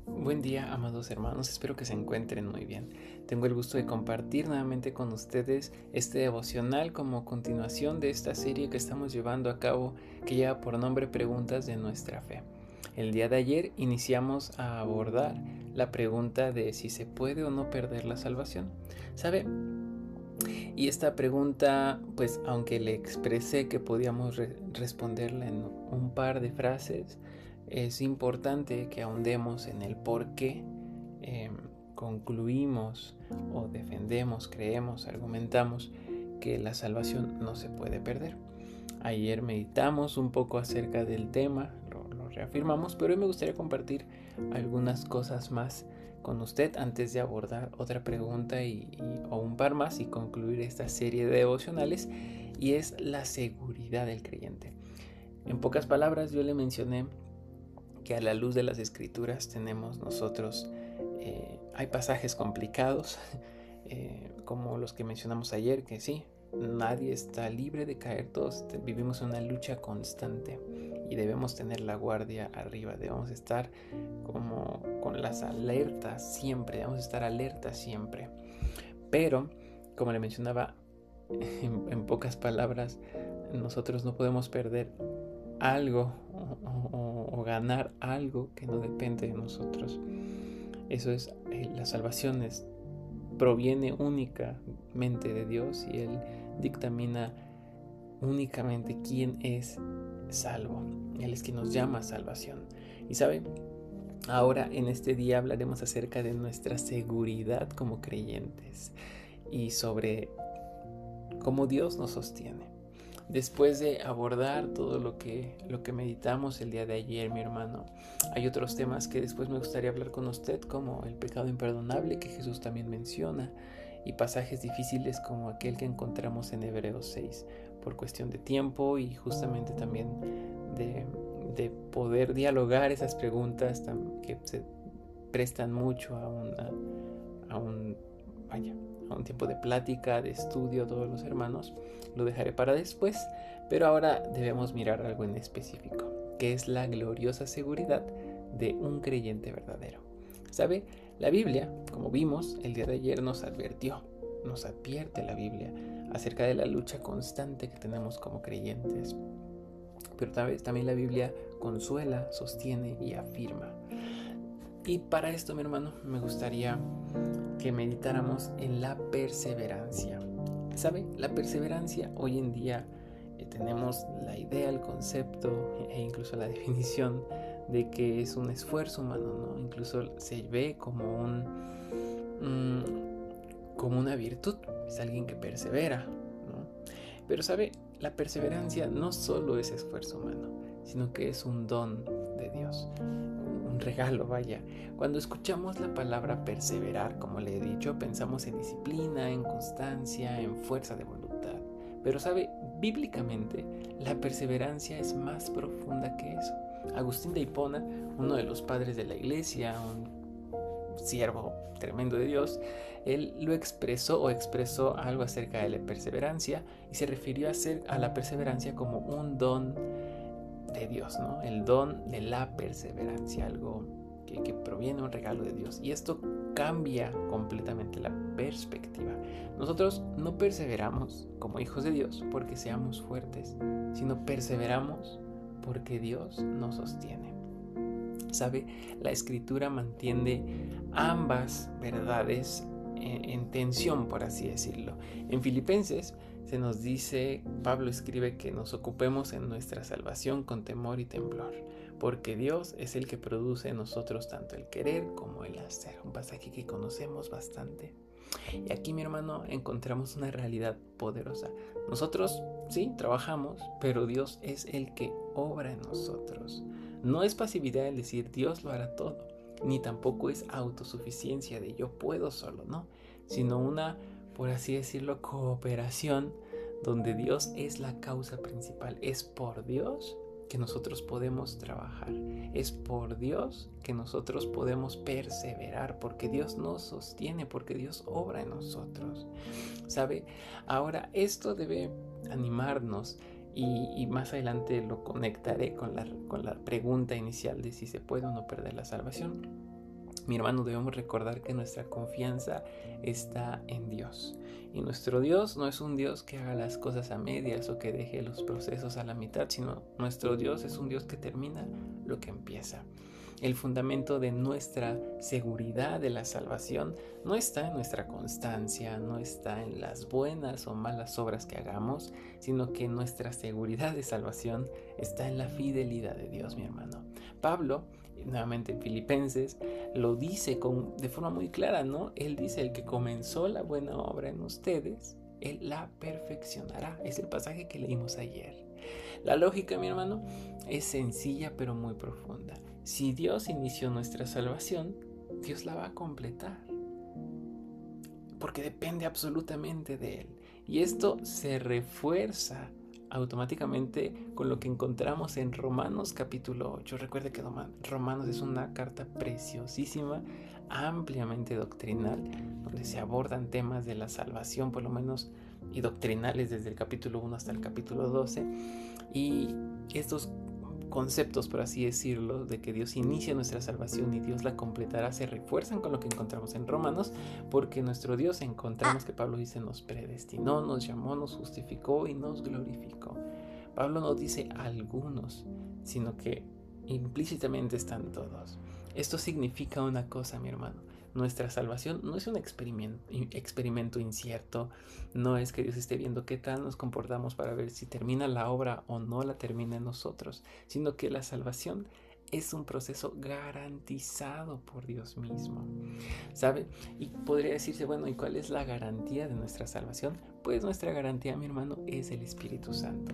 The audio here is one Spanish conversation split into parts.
Buen día, amados hermanos, espero que se encuentren muy bien. Tengo el gusto de compartir nuevamente con ustedes este devocional como continuación de esta serie que estamos llevando a cabo que lleva por nombre Preguntas de nuestra fe. El día de ayer iniciamos a abordar la pregunta de si se puede o no perder la salvación. ¿Sabe? Y esta pregunta, pues aunque le expresé que podíamos responderla en un par de frases, es importante que ahondemos en el por qué concluimos o defendemos, creemos, argumentamos que la salvación no se puede perder. Ayer meditamos un poco acerca del tema, lo reafirmamos, pero hoy me gustaría compartir algunas cosas más con usted antes de abordar otra pregunta o un par más y concluir esta serie de devocionales, y es la seguridad del creyente. En pocas palabras, yo le mencioné que a la luz de las escrituras tenemos nosotros, hay pasajes complicados, como los que mencionamos ayer, que sí, nadie está libre de caer, todos vivimos una lucha constante y debemos tener la guardia arriba, debemos estar como con las alertas siempre, debemos estar alertas siempre. Pero, como le mencionaba, en pocas palabras, nosotros no podemos perder algo o ganar algo que no depende de nosotros. Eso es, la salvación proviene únicamente de Dios y Él dictamina únicamente quién es salvo. Él es quien nos llama a salvación. Y sabe, ahora en este día hablaremos acerca de nuestra seguridad como creyentes y sobre cómo Dios nos sostiene. Después de abordar todo lo que meditamos el día de ayer, mi hermano, hay otros temas que después me gustaría hablar con usted, como el pecado imperdonable que Jesús también menciona, y pasajes difíciles como aquel que encontramos en Hebreos 6, por cuestión de tiempo y justamente también de poder dialogar esas preguntas que se prestan mucho a un vaya, a un tiempo de plática, de estudio, todos los hermanos. Lo dejaré para después, pero ahora debemos mirar algo en específico, que es la gloriosa seguridad de un creyente verdadero. ¿Sabe? La Biblia, como vimos el día de ayer, nos advierte la Biblia acerca de la lucha constante que tenemos como creyentes. Pero también la Biblia consuela, sostiene y afirma. Y para esto, mi hermano, me gustaría que meditáramos en la perseverancia. ¿Sabe? La perseverancia hoy en día tenemos la idea, el concepto e incluso la definición de que es un esfuerzo humano, ¿no? Incluso se ve como como una virtud, es alguien que persevera, ¿no? Pero ¿sabe? La perseverancia no solo es esfuerzo humano, sino que es un don de Dios, un regalo, vaya. Cuando escuchamos la palabra perseverar, como le he dicho, pensamos en disciplina, en constancia, en fuerza de voluntad. Pero sabe, bíblicamente, la perseverancia es más profunda que eso. Agustín de Hipona, uno de los padres de la iglesia, un siervo tremendo de Dios, él lo expresó algo acerca de la perseverancia y se refirió a la perseverancia como un don de Dios, ¿no? El don de la perseverancia, algo que proviene, un regalo de Dios. Y esto cambia completamente la perspectiva. Nosotros no perseveramos como hijos de Dios porque seamos fuertes, sino perseveramos porque Dios nos sostiene. ¿Sabe? La escritura mantiene ambas verdades en tensión, por así decirlo. En Filipenses se nos dice, Pablo escribe que nos ocupemos en nuestra salvación con temor y temblor, porque Dios es el que produce en nosotros tanto el querer como el hacer. Un pasaje que conocemos bastante. Y aquí, mi hermano, encontramos una realidad poderosa. Nosotros, sí, trabajamos, pero Dios es el que obra en nosotros. No es pasividad el decir Dios lo hará todo, ni tampoco es autosuficiencia de yo puedo solo, no, sino una, por así decirlo, cooperación donde Dios es la causa principal. Es por Dios que nosotros podemos trabajar. Es por Dios que nosotros podemos perseverar, porque Dios nos sostiene, porque Dios obra en nosotros. ¿Sabe? Ahora, esto debe animarnos y más adelante lo conectaré con la pregunta inicial de si se puede o no perder la salvación. Mi hermano, debemos recordar que nuestra confianza está en Dios. Y nuestro Dios no es un Dios que haga las cosas a medias o que deje los procesos a la mitad, sino nuestro Dios es un Dios que termina lo que empieza. El fundamento de nuestra seguridad de la salvación no está en nuestra constancia, no está en las buenas o malas obras que hagamos, sino que nuestra seguridad de salvación está en la fidelidad de Dios, mi hermano. Pablo, nuevamente en Filipenses, lo dice de forma muy clara, ¿no? Él dice: el que comenzó la buena obra en ustedes, Él la perfeccionará. Es el pasaje que leímos ayer. La lógica, mi hermano, es sencilla pero muy profunda. Si Dios inició nuestra salvación, Dios la va a completar, porque depende absolutamente de Él. Y esto se refuerza automáticamente con lo que encontramos en Romanos capítulo 8. Recuerde que Romanos es una carta preciosísima, ampliamente doctrinal, donde se abordan temas de la salvación, por lo menos, y doctrinales desde el capítulo 1 hasta el capítulo 12. Y estos conceptos, por así decirlo, de que Dios inicia nuestra salvación y Dios la completará, se refuerzan con lo que encontramos en Romanos, porque nuestro Dios, encontramos que Pablo dice, nos predestinó, nos llamó, nos justificó y nos glorificó. Pablo no dice algunos, sino que implícitamente están todos. Esto significa una cosa, mi hermano: nuestra salvación no es un experimento incierto, no es que Dios esté viendo qué tal nos comportamos para ver si termina la obra o no la termina en nosotros, sino que la salvación es un proceso garantizado por Dios mismo, ¿sabe? Y podría decirse, bueno, ¿y cuál es la garantía de nuestra salvación? Pues nuestra garantía, mi hermano, es el Espíritu Santo.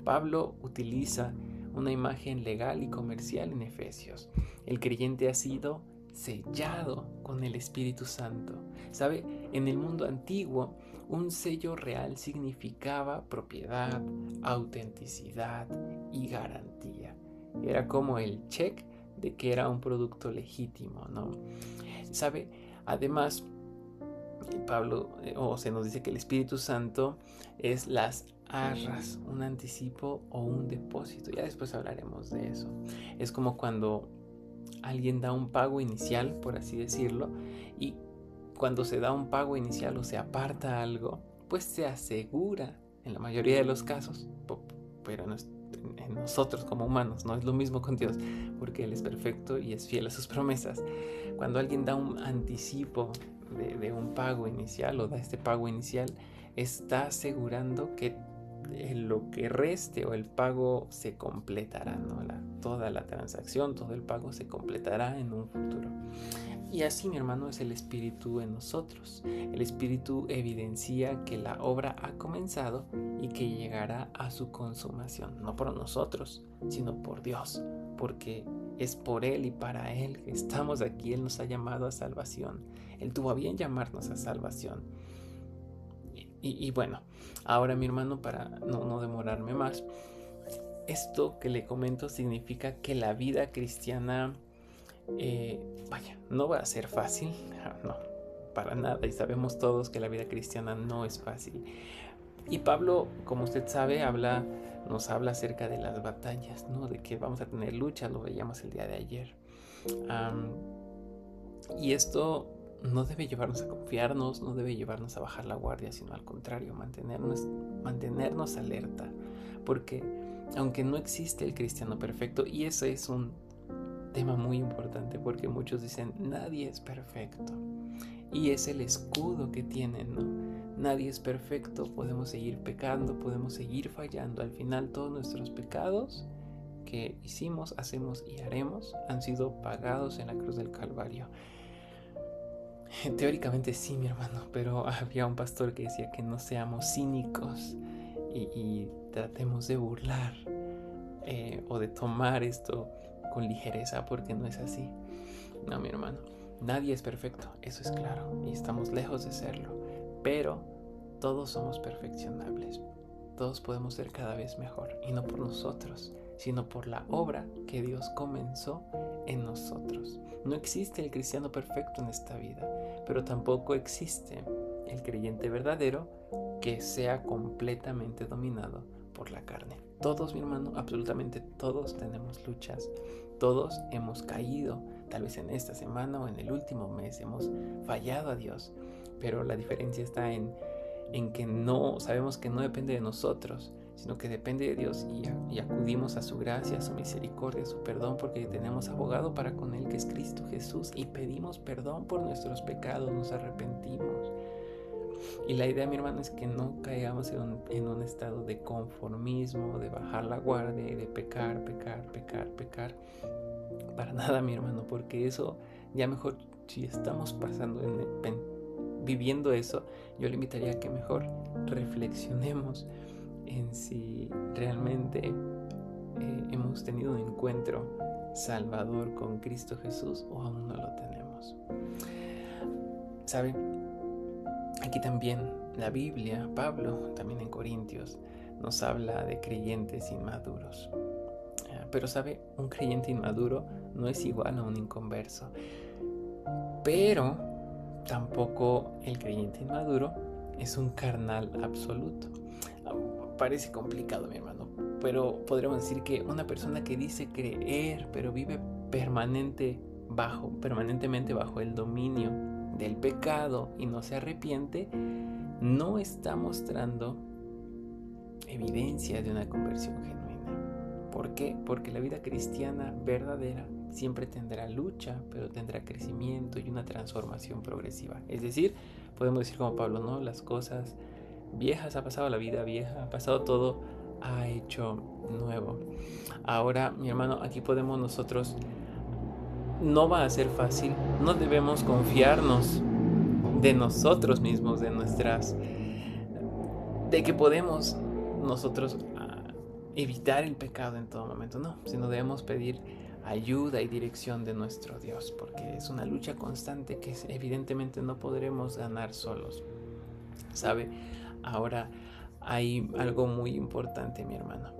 Pablo utiliza una imagen legal y comercial en Efesios. El creyente ha sido sellado con el Espíritu Santo. ¿Sabe? En el mundo antiguo, un sello real significaba propiedad, autenticidad y garantía. Era como el check de que era un producto legítimo, ¿no? ¿Sabe? Además, Pablo, se nos dice que el Espíritu Santo es las arras, un anticipo o un depósito. Ya después hablaremos de eso. Es como cuando alguien da un pago inicial, por así decirlo, y cuando se da un pago inicial o se aparta algo, pues se asegura, en la mayoría de los casos, pero en nosotros como humanos, no es lo mismo con Dios, porque Él es perfecto y es fiel a sus promesas. Cuando alguien da un anticipo de un pago inicial o da este pago inicial, está asegurando que lo que reste o el pago se completará, ¿no? Toda la transacción, todo el pago se completará en un futuro. Y así, mi hermano, es el Espíritu en nosotros. El Espíritu evidencia que la obra ha comenzado y que llegará a su consumación, no por nosotros, sino por Dios, porque es por Él y para Él que estamos aquí. Él nos ha llamado a salvación. Él tuvo a bien llamarnos a salvación. Y bueno, ahora, mi hermano, para no demorarme más, esto que le comento significa que la vida cristiana, no va a ser fácil, no, para nada, y sabemos todos que la vida cristiana no es fácil. Y Pablo, como usted sabe, nos habla acerca de las batallas, ¿no? De que vamos a tener luchas, lo veíamos el día de ayer. Y esto no debe llevarnos a confiarnos, no debe llevarnos a bajar la guardia, sino al contrario, mantenernos alerta, porque aunque no existe el cristiano perfecto, y eso es un tema muy importante, porque muchos dicen, nadie es perfecto, y es el escudo que tienen, ¿no? Nadie es perfecto, podemos seguir pecando, podemos seguir fallando. Al final, todos nuestros pecados que hicimos, hacemos y haremos han sido pagados en la cruz del Calvario. Teóricamente sí, mi hermano, pero había un pastor que decía que no seamos cínicos y tratemos de burlar o de tomar esto con ligereza, porque no es así. No, mi hermano, nadie es perfecto, eso es claro, y estamos lejos de serlo, pero todos somos perfeccionables. Todos podemos ser cada vez mejor, y no por nosotros, sino por la obra que Dios comenzó en nosotros. No existe el cristiano perfecto en esta vida, pero tampoco existe el creyente verdadero que sea completamente dominado por la carne. Todos, mi hermano, absolutamente todos tenemos luchas, todos hemos caído. tal vez en esta semana o en el último mes hemos fallado a Dios, pero la diferencia está en que no sabemos que no depende de nosotros, sino que depende de Dios, y acudimos a su gracia, a su misericordia, a su perdón, porque tenemos abogado para con Él, que es Cristo Jesús, y pedimos perdón por nuestros pecados, nos arrepentimos. Y la idea, mi hermano, es que no caigamos en un estado de conformismo, de bajar la guardia y de pecar. Para nada, mi hermano, porque eso ya mejor, si estamos pasando viviendo eso, yo le invitaría a que mejor reflexionemos en si realmente hemos tenido un encuentro salvador con Cristo Jesús o aún no lo tenemos. ¿Sabe? Aquí también la Biblia, Pablo, también en Corintios, nos habla de creyentes inmaduros. Pero sabe, un creyente inmaduro no es igual a un inconverso. Pero tampoco el creyente inmaduro es un carnal absoluto. Parece complicado, mi hermano, pero podríamos decir que una persona que dice creer, pero vive permanentemente bajo el dominio del pecado y no se arrepiente, no está mostrando evidencia de una conversión genuina. ¿Por qué? Porque la vida cristiana verdadera siempre tendrá lucha, pero tendrá crecimiento y una transformación progresiva. Es decir, podemos decir como Pablo, ¿no? Las cosas viejas, ha pasado la vida vieja, ha pasado todo, ha hecho nuevo. Ahora, mi hermano, aquí podemos nosotros, no va a ser fácil, no debemos confiarnos de nosotros mismos, de que podemos nosotros evitar el pecado en todo momento, no, sino debemos pedir ayuda y dirección de nuestro Dios, porque es una lucha constante que evidentemente no podremos ganar solos. ¿Sabe? Ahora hay algo muy importante, mi hermano.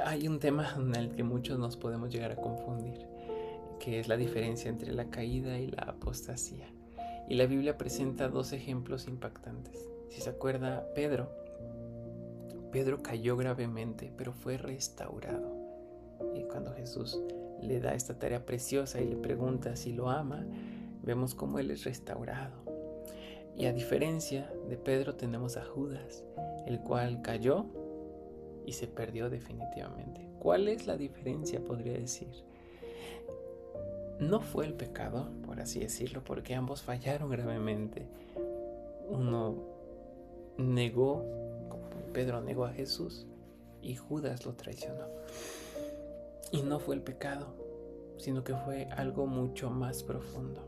Hay un tema en el que muchos nos podemos llegar a confundir, que es la diferencia entre la caída y la apostasía. Y la Biblia presenta dos ejemplos impactantes. Si se acuerda, Pedro cayó gravemente, pero fue restaurado. Y cuando Jesús le da esta tarea preciosa y le pregunta si lo ama, vemos cómo él es restaurado. Y a diferencia de Pedro tenemos a Judas, el cual cayó y se perdió definitivamente. ¿Cuál es la diferencia? Podría decir. No fue el pecado, por así decirlo, porque ambos fallaron gravemente. Uno negó, Pedro negó a Jesús y Judas lo traicionó. Y no fue el pecado, sino que fue algo mucho más profundo.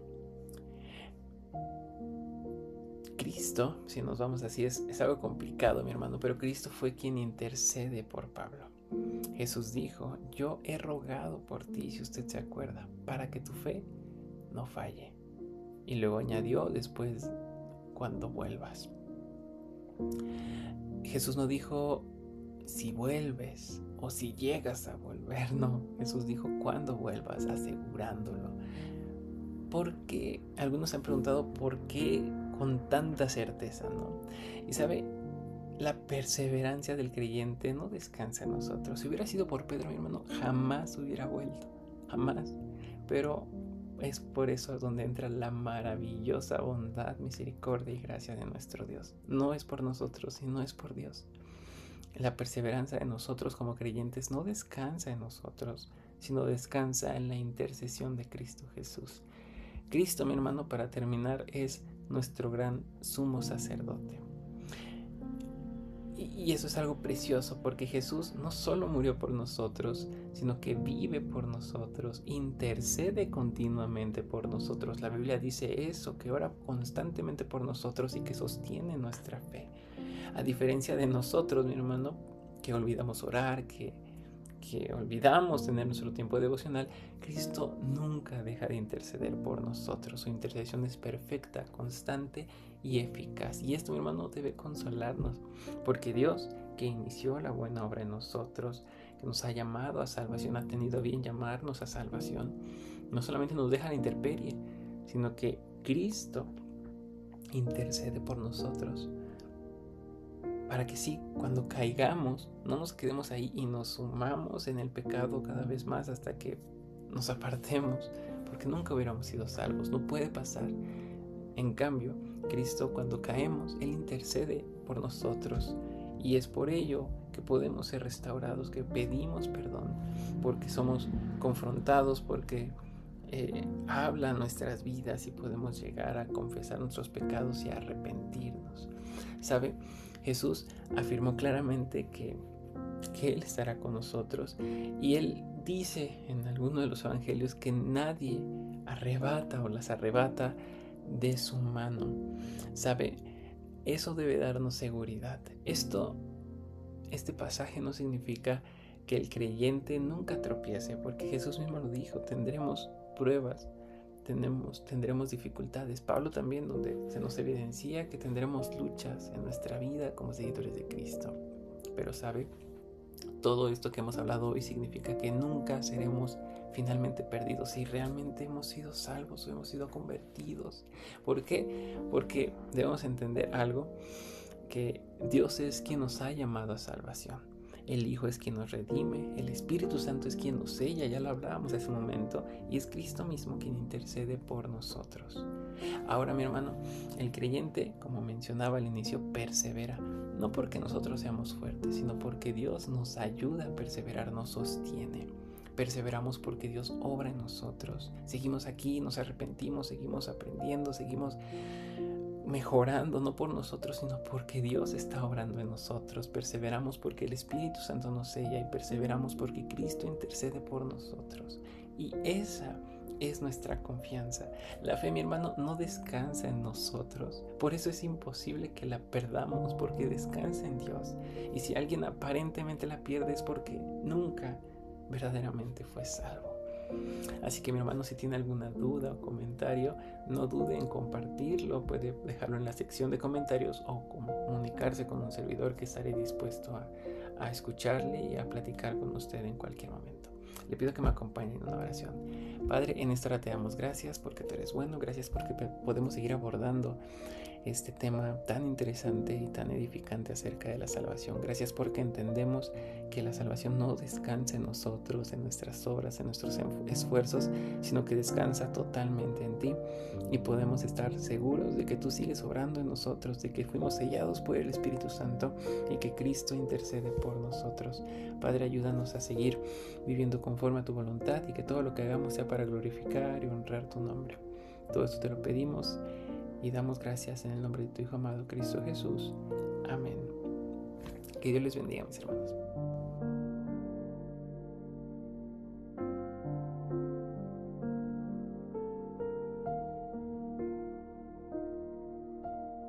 Cristo, si nos vamos así, es algo complicado, mi hermano, pero Cristo fue quien intercede por Pablo. Jesús dijo, yo he rogado por ti, si usted se acuerda, para que tu fe no falle. Y luego añadió después, cuando vuelvas. Jesús no dijo, si vuelves o si llegas a volver, no. Jesús dijo, cuando vuelvas, asegurándolo. Porque algunos se han preguntado por qué con tanta certeza, ¿no? Y sabe, la perseverancia del creyente no descansa en nosotros. Si hubiera sido por Pedro, mi hermano, jamás hubiera vuelto, jamás. Pero es por eso donde entra la maravillosa bondad, misericordia y gracia de nuestro Dios. No es por nosotros, sino es por Dios. La perseverancia de nosotros como creyentes no descansa en nosotros, sino descansa en la intercesión de Cristo Jesús. Cristo, mi hermano, para terminar, es nuestro gran sumo sacerdote. Y eso es algo precioso, porque Jesús no solo murió por nosotros, sino que vive por nosotros, intercede continuamente por nosotros. La Biblia dice eso, que ora constantemente por nosotros y que sostiene nuestra fe. A diferencia de nosotros, mi hermano, que olvidamos orar, que olvidamos tener nuestro tiempo devocional, Cristo nunca deja de interceder por nosotros. Su intercesión es perfecta, constante y eficaz. Y esto, mi hermano, debe consolarnos, porque Dios, que inició la buena obra en nosotros, que nos ha llamado a salvación, ha tenido a bien llamarnos a salvación, no solamente nos deja a la intemperie, sino que Cristo intercede por nosotros para que sí, cuando caigamos, no nos quedemos ahí y nos sumamos en el pecado cada vez más hasta que nos apartemos, porque nunca hubiéramos sido salvos, no puede pasar. En cambio, Cristo, cuando caemos, Él intercede por nosotros, y es por ello que podemos ser restaurados, que pedimos perdón, porque somos confrontados, porque habla nuestras vidas y podemos llegar a confesar nuestros pecados y a arrepentirnos. ¿Sabe? Jesús afirmó claramente que Él estará con nosotros, y Él dice en alguno de los evangelios que nadie arrebata o las arrebata de su mano. ¿Sabe? Eso debe darnos seguridad. Este pasaje no significa que el creyente nunca tropiece, porque Jesús mismo lo dijo, tendremos pruebas, tendremos dificultades. Pablo también, donde se nos evidencia que tendremos luchas en nuestra vida como seguidores de Cristo. Pero ¿sabe? Todo esto que hemos hablado hoy significa que nunca seremos finalmente perdidos si realmente hemos sido salvos o hemos sido convertidos. ¿Por qué? Porque debemos entender algo, que Dios es quien nos ha llamado a salvación. El Hijo es quien nos redime, el Espíritu Santo es quien nos sella, ya lo hablábamos hace un momento, y es Cristo mismo quien intercede por nosotros. Ahora, mi hermano, el creyente, como mencionaba al inicio, persevera, no porque nosotros seamos fuertes, sino porque Dios nos ayuda a perseverar, nos sostiene. Perseveramos porque Dios obra en nosotros. Seguimos aquí, nos arrepentimos, seguimos aprendiendo, seguimos mejorando, no por nosotros, sino porque Dios está obrando en nosotros. Perseveramos porque el Espíritu Santo nos sella, y perseveramos porque Cristo intercede por nosotros. Y esa es nuestra confianza. La fe, mi hermano, no descansa en nosotros. Por eso es imposible que la perdamos, porque descansa en Dios. Y si alguien aparentemente la pierde, es porque nunca verdaderamente fue salvo. Así que, mi hermano, si tiene alguna duda o comentario, no dude en compartirlo. Puede dejarlo en la sección de comentarios o comunicarse con un servidor, que estaré dispuesto a escucharle y a platicar con usted en cualquier momento. Le pido que me acompañe en una oración. Padre, en esta hora te damos gracias porque tú eres bueno, gracias porque podemos seguir abordando este tema tan interesante y tan edificante acerca de la salvación. Gracias porque entendemos que la salvación no descansa en nosotros, en nuestras obras, en nuestros esfuerzos, sino que descansa totalmente en ti, y podemos estar seguros de que tú sigues obrando en nosotros, de que fuimos sellados por el Espíritu Santo y que Cristo intercede por nosotros. Padre, ayúdanos a seguir viviendo conforme a tu voluntad, y que todo lo que hagamos sea para glorificar y honrar tu nombre. Todo esto te lo pedimos y damos gracias en el nombre de tu Hijo amado, Cristo Jesús. Amén. Que Dios les bendiga, mis hermanos.